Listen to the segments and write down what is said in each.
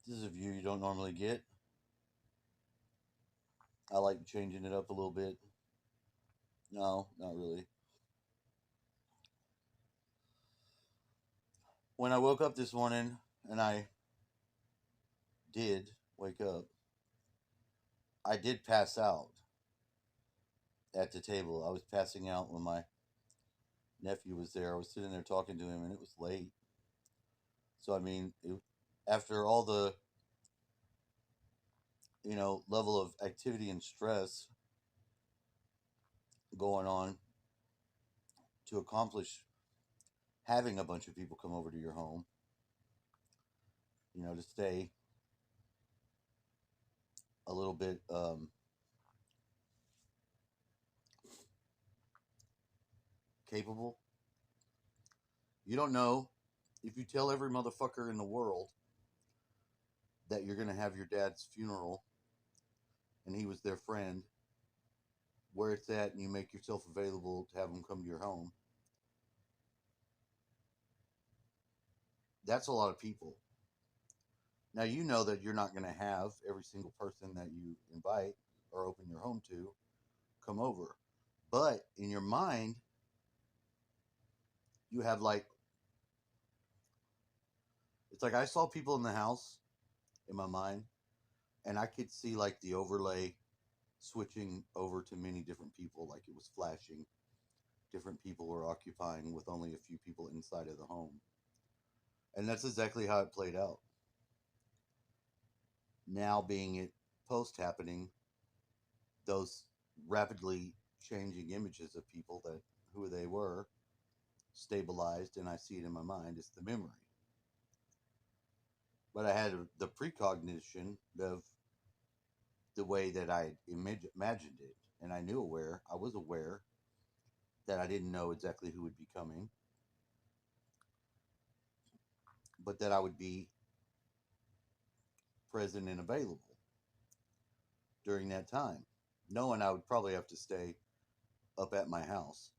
This is a view you don't normally get. I like changing it up a little bit. No, not really. When I woke up this morning, and I did wake up, I did pass out at the table. I was passing out when my nephew was there. I was sitting there talking to him, and it was late. So, I mean, after all the, level of activity and stress going on to accomplish having a bunch of people come over to your home, to stay a little bit capable. You don't know if you tell every motherfucker in the world that you're going to have your dad's funeral and he was their friend, where it's at, and you make yourself available to have them come to your home. That's a lot of people. Now, you know that you're not going to have every single person that you invite or open your home to come over. But in your mind, you have it's like I saw people in the house in my mind, and I could see like the overlay switching over to many different people, like it was flashing. Different people were occupying with only a few people inside of the home. And that's exactly how it played out. Now, being it post happening, those rapidly changing images of people that who they were stabilized, and I see it in my mind. It's the memory. But I had the precognition of the way that I imagined it, and I was aware that I didn't know exactly who would be coming, but that I would be present and available during that time, knowing I would probably have to stay up at my house.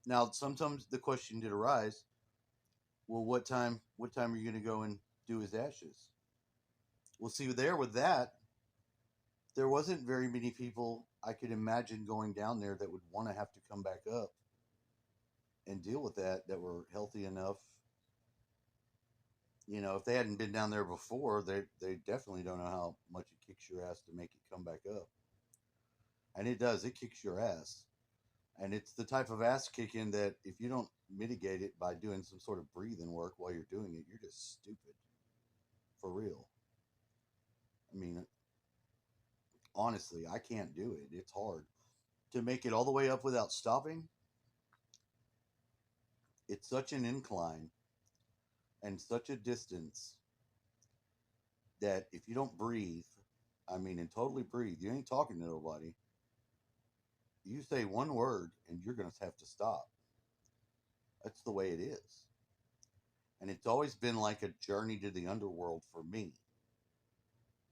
Now, sometimes the question did arise: well, what time are you going to go and do his ashes? Well, see, there with that, there wasn't very many people I could imagine going down there that would want to have to come back up and deal with that were healthy enough. If they hadn't been down there before, they definitely don't know how much it kicks your ass to make it come back up. And it does, it kicks your ass. And it's the type of ass kicking that if you don't mitigate it by doing some sort of breathing work while you're doing it, you're just stupid. For real. I mean, honestly, I can't do it. It's hard. To make it all the way up without stopping, it's such an incline and such a distance that if you don't breathe, I mean, and totally breathe, you ain't talking to nobody. You say one word and you're going to have to stop. That's the way it is. And it's always been like a journey to the underworld for me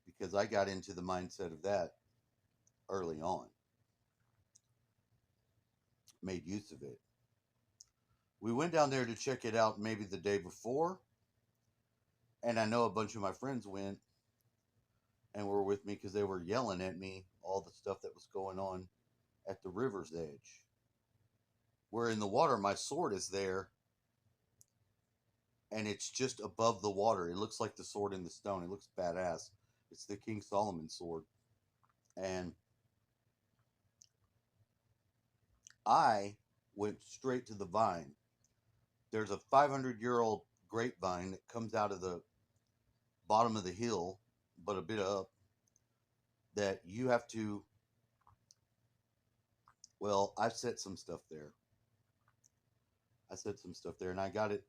because I got into the mindset of that early on, made use of it. We went down there to check it out maybe the day before, and I know a bunch of my friends went and were with me because they were yelling at me all the stuff that was going on at the river's edge. Where in the water, my sword is there, and it's just above the water. It looks like the sword in the stone. It looks badass. It's the King Solomon sword. And I went straight to the vine. There's a 500-year-old grapevine that comes out of the bottom of the hill, but a bit up, that you have to. Well, I've set some stuff there. I set some stuff there, and I got it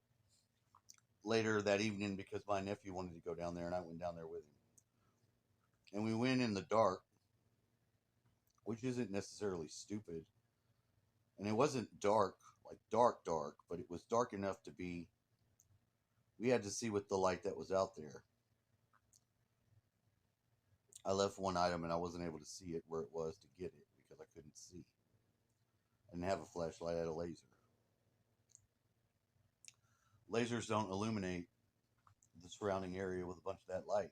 later that evening because my nephew wanted to go down there, and I went down there with him. And we went in the dark, which isn't necessarily stupid. And it wasn't dark, like dark, dark, but it was dark enough to be. We had to see with the light that was out there. I left one item and I wasn't able to see it where it was to get it because I couldn't see. I didn't have a flashlight, I had a laser. Lasers don't illuminate the surrounding area with a bunch of that light.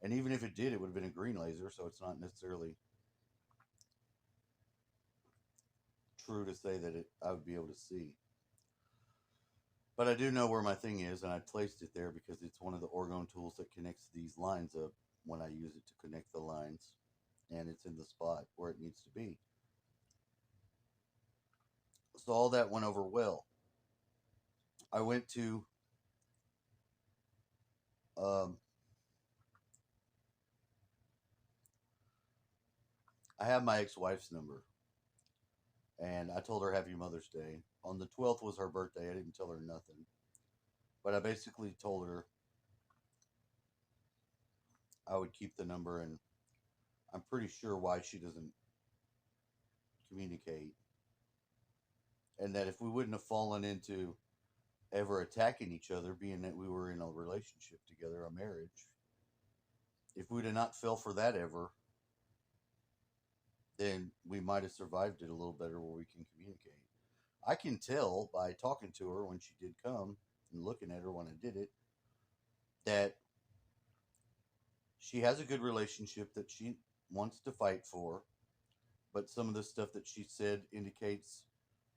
And even if it did, it would have been a green laser, so it's not necessarily true to say that I would be able to see. But I do know where my thing is, and I placed it there because it's one of the orgone tools that connects these lines up when I use it to connect the lines, and it's in the spot where it needs to be. So all that went over well. I went to um, I have my ex-wife's number, and I told her Happy Mother's Day. On the 12th was her birthday. I didn't tell her nothing, but I basically told her I would keep the number, and I'm pretty sure why she doesn't communicate, and that if we wouldn't have fallen into ever attacking each other, being that we were in a relationship together, a marriage, if we'd have not fell for that ever, then we might have survived it a little better where we can communicate. I can tell by talking to her when she did come and looking at her when I did it that she has a good relationship that she wants to fight for, but some of the stuff that she said indicates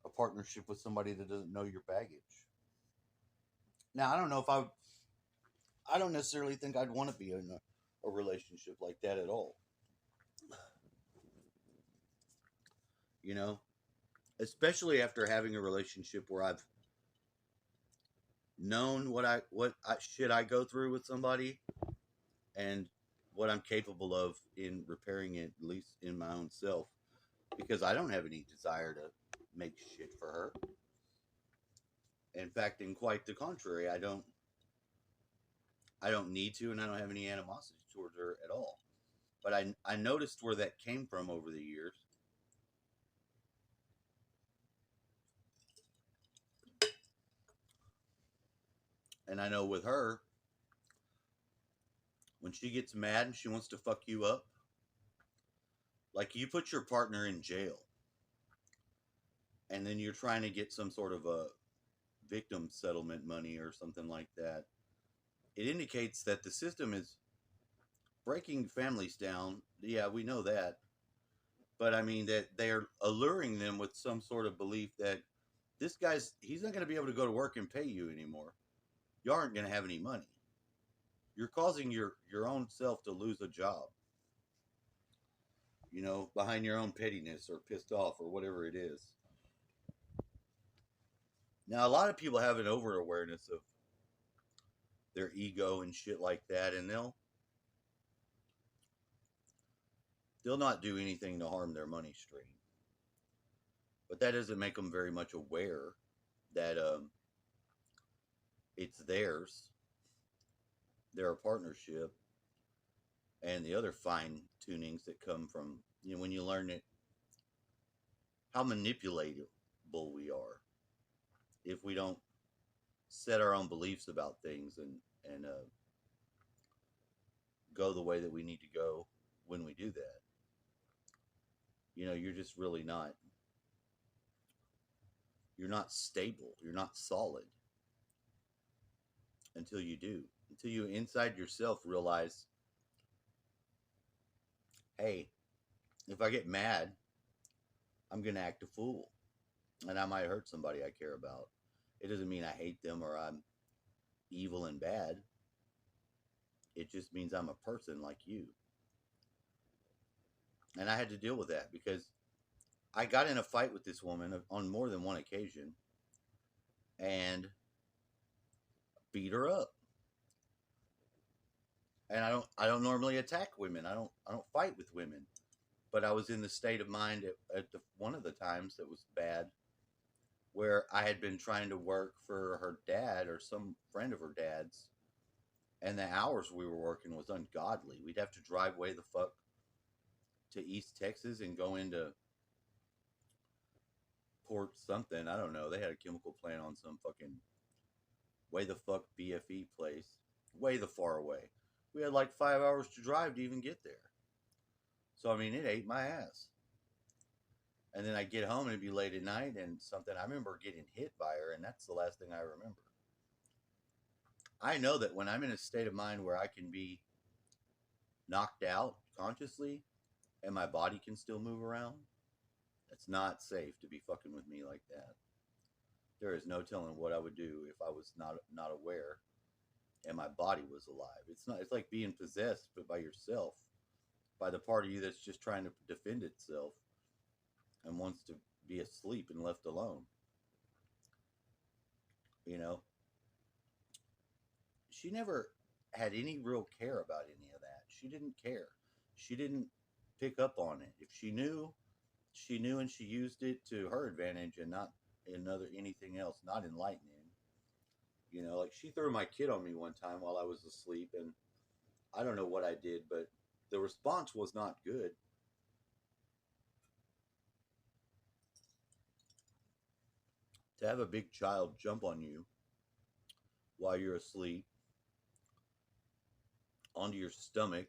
a partnership with somebody that doesn't know your baggage. Now, I don't know if I don't necessarily think I'd want to be in a relationship like that at all. You know, especially after having a relationship where I've known what shit I go through with somebody and what I'm capable of in repairing it, at least in my own self, because I don't have any desire to make shit for her. In fact, in quite the contrary, I don't need to, and I don't have any animosity towards her at all. But I noticed where that came from over the years. And I know with her, when she gets mad and she wants to fuck you up, like you put your partner in jail and then you're trying to get some sort of a victim settlement money or something like that, it indicates that the system is breaking families down. Yeah, we know that. But I mean, that they're alluring them with some sort of belief that he's not going to be able to go to work and pay you anymore. You aren't going to have any money. You're causing your own self to lose a job, behind your own pettiness or pissed off or whatever it is. Now, a lot of people have an over awareness of their ego and shit like that, and they'll not do anything to harm their money stream. But that doesn't make them very much aware that it's theirs. They're a partnership, and the other fine tunings that come from when you learn it, how manipulatable we are if we don't set our own beliefs about things and go the way that we need to go when we do that. You're just really not. You're not stable. You're not solid until you do. Until you inside yourself realize, hey, if I get mad, I'm going to act a fool. And I might hurt somebody I care about. It doesn't mean I hate them or I'm evil and bad. It just means I'm a person like you. And I had to deal with that because I got in a fight with this woman on more than one occasion and beat her up. And I don't normally attack women. I don't fight with women. But I was in the state of mind at one of the times that was bad, where I had been trying to work for her dad or some friend of her dad's, and the hours we were working was ungodly. We'd have to drive way the fuck to East Texas and go into Port something. I don't know. They had a chemical plant on some fucking way the fuck BFE place, way the far away. We had like 5 hours to drive to even get there. So I mean, it ate my ass. And then I get home and it'd be late at night and something. I remember getting hit by her, and that's the last thing I remember. I know that when I'm in a state of mind where I can be knocked out consciously and my body can still move around, it's not safe to be fucking with me like that. There is no telling what I would do if I was not aware and my body was alive. It's not. It's like being possessed, but by yourself, by the part of you that's just trying to defend itself and wants to be asleep and left alone. You know, she never had any real care about any of that. She didn't care. She didn't pick up on it. If she knew, and she used it to her advantage and not another anything else, not enlightening. You know, like she threw my kid on me one time while I was asleep, and I don't know what I did, but the response was not good. To have a big child jump on you while you're asleep onto your stomach,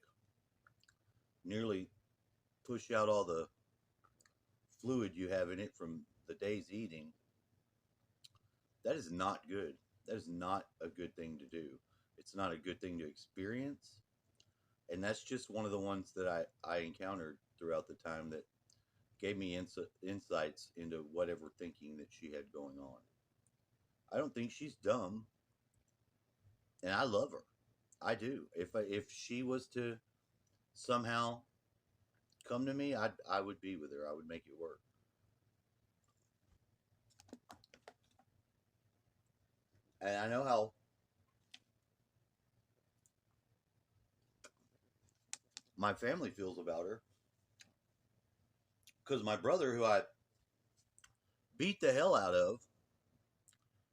nearly push out all the fluid you have in it from the day's eating, that is not good. That is not a good thing to do. It's not a good thing to experience. And that's just one of the ones that I encountered throughout the time that gave me insights into whatever thinking that she had going on. I don't think she's dumb, and I love her. I do. If she was to somehow come to me, I would be with her. I would make it work. And I know how my family feels about her because my brother, who I beat the hell out of,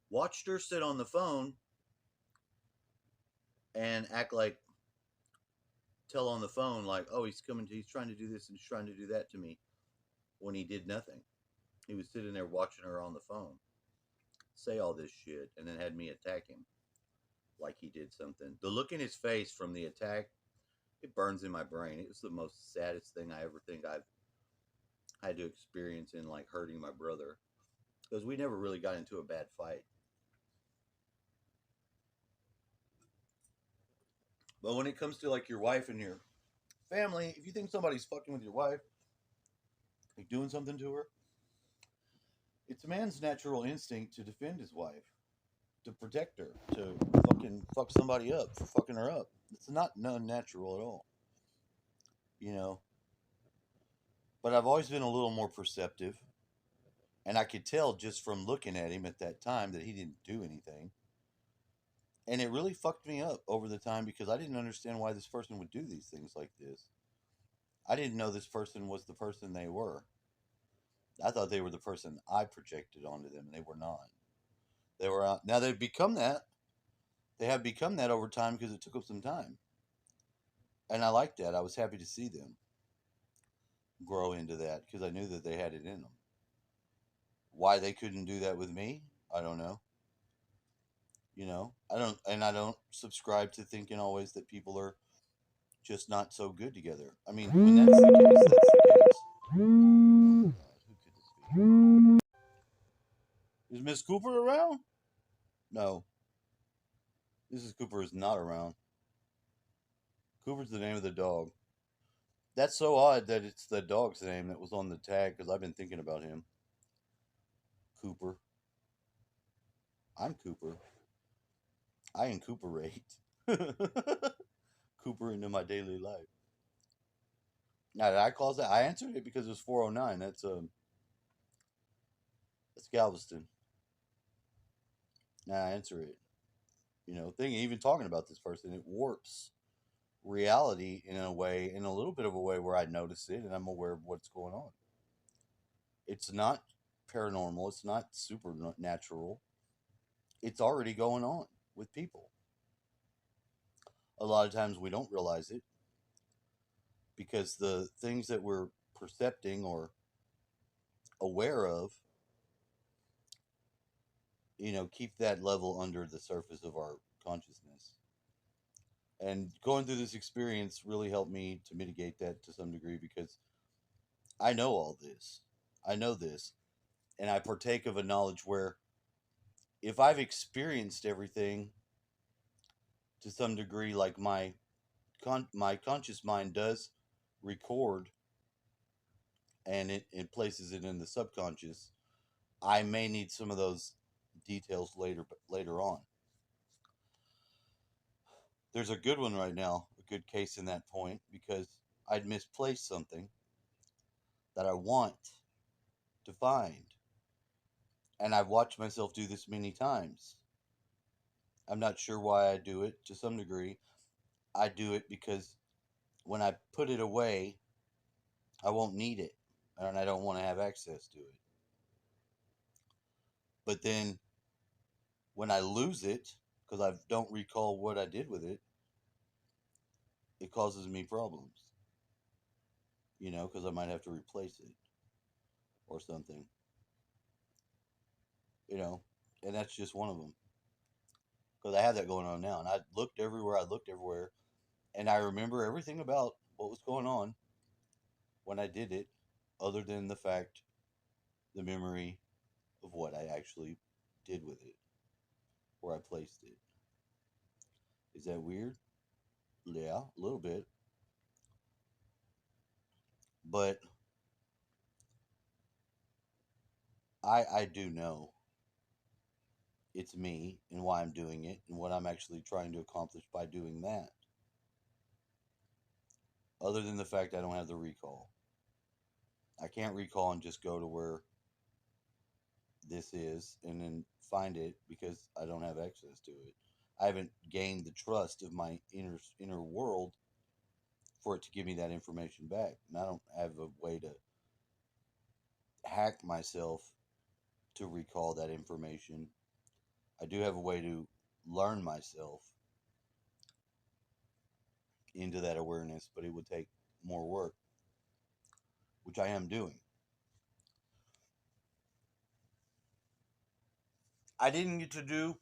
watched her sit on the phone and act like tell on the phone like, oh, he's trying to do this and he's trying to do that to me when he did nothing. He was sitting there watching her on the phone say all this shit and then had me attack him like he did something. The look in his face from the attack, it burns in my brain. It was the most saddest thing I ever think I've had to experience in like hurting my brother because we never really got into a bad fight. But when it comes to like your wife and your family, if you think somebody's fucking with your wife, like doing something to her, it's a man's natural instinct to defend his wife, to protect her, to fucking fuck somebody up for fucking her up. It's not unnatural at all, you know. But I've always been a little more perceptive, and I could tell just from looking at him at that time that he didn't do anything. And it really fucked me up over the time because I didn't understand why this person would do these things like this. I didn't know this person was the person they were. I thought they were the person I projected onto them, and they were not. They were now they've become that. They have become that over time because it took them some time, and I liked that. I was happy to see them grow into that because I knew that they had it in them. Why they couldn't do that with me, I don't know. You know, I don't subscribe to thinking always that people are just not so good together. I mean, when that's the case, that's the case. Oh my God, who could this be? Is Miss Cooper around? No, Mrs. Cooper is not around. Cooper's the name of the dog. That's so odd that it's the dog's name that was on the tag because I've been thinking about him. Cooper. I'm Cooper. I incorporate Cooper into my daily life. Now, did I call that? I answered it because it was 409. That's Galveston. Now I answer it. You know, thinking even talking about this person, it warps reality in a way, in a little bit of a way where I notice it and I'm aware of what's going on. It's not paranormal. It's not supernatural. It's already going on with people. A lot of times we don't realize it because the things that we're percepting or aware of, you know, keep that level under the surface of our consciousness. And going through this experience really helped me to mitigate that to some degree because I know all this. I know this. And I partake of a knowledge where if I've experienced everything to some degree, like my my conscious mind does record, and it places it in the subconscious. I may need some of those details later on. There's a good one right now, a good case in that point, because I'd misplaced something that I want to find. And I've watched myself do this many times. I'm not sure why I do it to some degree. I do it because when I put it away, I won't need it and I don't want to have access to it. But then when I lose it, because I don't recall what I did with it, it causes me problems, because I might have to replace it or something, you know, and that's just one of them. Because I have that going on now, and I looked everywhere, and I remember everything about what was going on when I did it, other than the memory of what I actually did with it, where I placed it. Is that weird? Yeah, a little bit. But I do know it's me and why I'm doing it and what I'm actually trying to accomplish by doing that. Other than the fact I don't have the recall. I can't recall and just go to where this is and then find it because I don't have access to it. I haven't gained the trust of my inner world for it to give me that information back. And I don't have a way to hack myself to recall that information. I do have a way to learn myself into that awareness, but it would take more work, which I am doing. I didn't get to do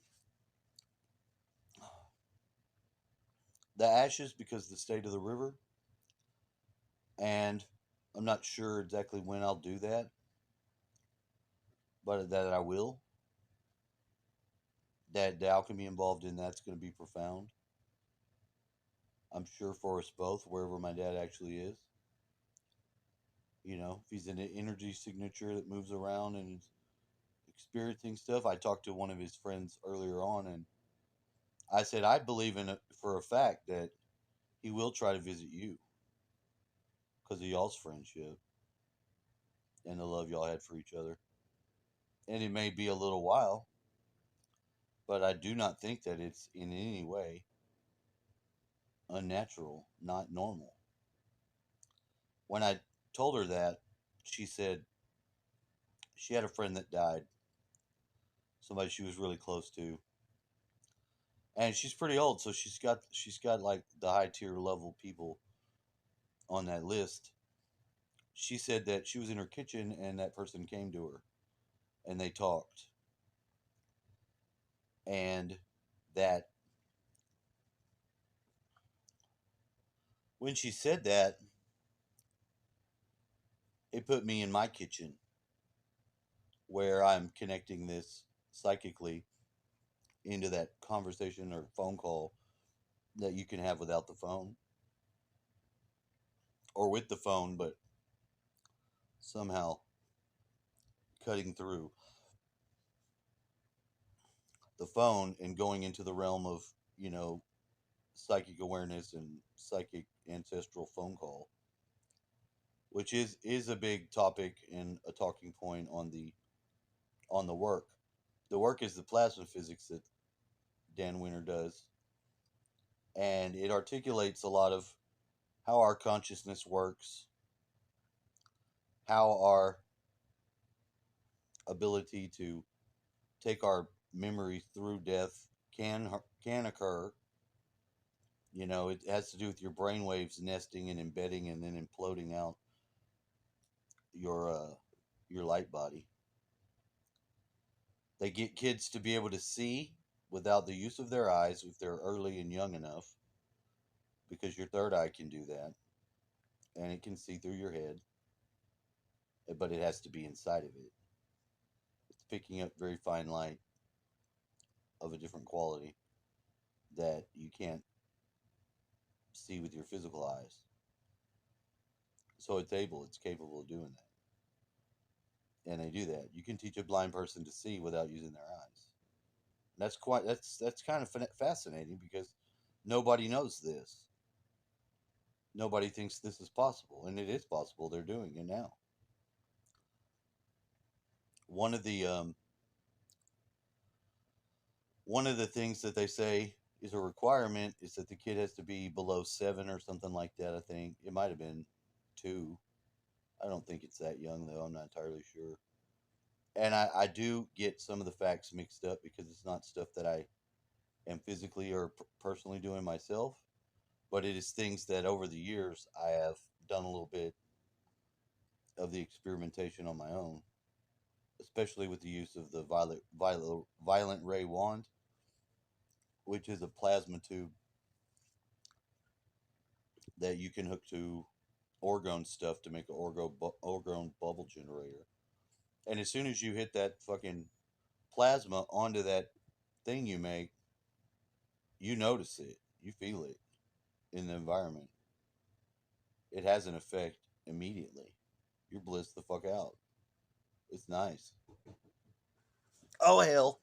the ashes because of the state of the river, and I'm not sure exactly when I'll do that, but that I will. That the alchemy involved in that's going to be profound. I'm sure for us both, wherever my dad actually is. If he's an energy signature that moves around and is experiencing stuff. I talked to one of his friends earlier on, and I said I believe in it for a fact that he will try to visit you because of y'all's friendship and the love y'all had for each other. And it may be a little while, but I do not think that it's in any way unnatural, not normal. When I told her that, she said she had a friend that died, somebody she was really close to, and she's pretty old, so she's got like the high tier level people on that list. She said that she was in her kitchen and that person came to her and they talked, and that when she said that, it put me in my kitchen where I'm connecting this psychically into that conversation or phone call that you can have without the phone or with the phone, but somehow cutting through the phone and going into the realm of, you know, psychic awareness and psychic ancestral phone call, which is a big topic and a talking point on the work. The work is the plasma physics that Dan Winter does, and it articulates a lot of how our consciousness works, how our ability to take our memories through death can occur. It has to do with your brain waves nesting and embedding and then imploding out your your light body. They get kids to be able to see without the use of their eyes if they're early and young enough, because your third eye can do that and it can see through your head, but it has to be inside of it. It's picking up very fine light of a different quality that you can't see with your physical eyes. So it's capable of doing that, and they do that. You can teach a blind person to see without using their eyes. That's kind of fascinating because nobody knows this. Nobody thinks this is possible, and it is possible. They're doing it now. One of the um, one of the things that they say is a requirement is that the kid has to be below 7 or something like that. I think it might have been 2. I don't think it's that young though. I'm not entirely sure. And I do get some of the facts mixed up because it's not stuff that I am physically or personally doing myself, but it is things that over the years I have done a little bit of the experimentation on my own, especially with the use of the violent ray wand, which is a plasma tube that you can hook to orgone stuff to make an orgone bubble generator. And as soon as you hit that fucking plasma onto that thing you make, you notice it, you feel it in the environment. It has an effect immediately. You're blissed the fuck out. It's nice. Oh hell.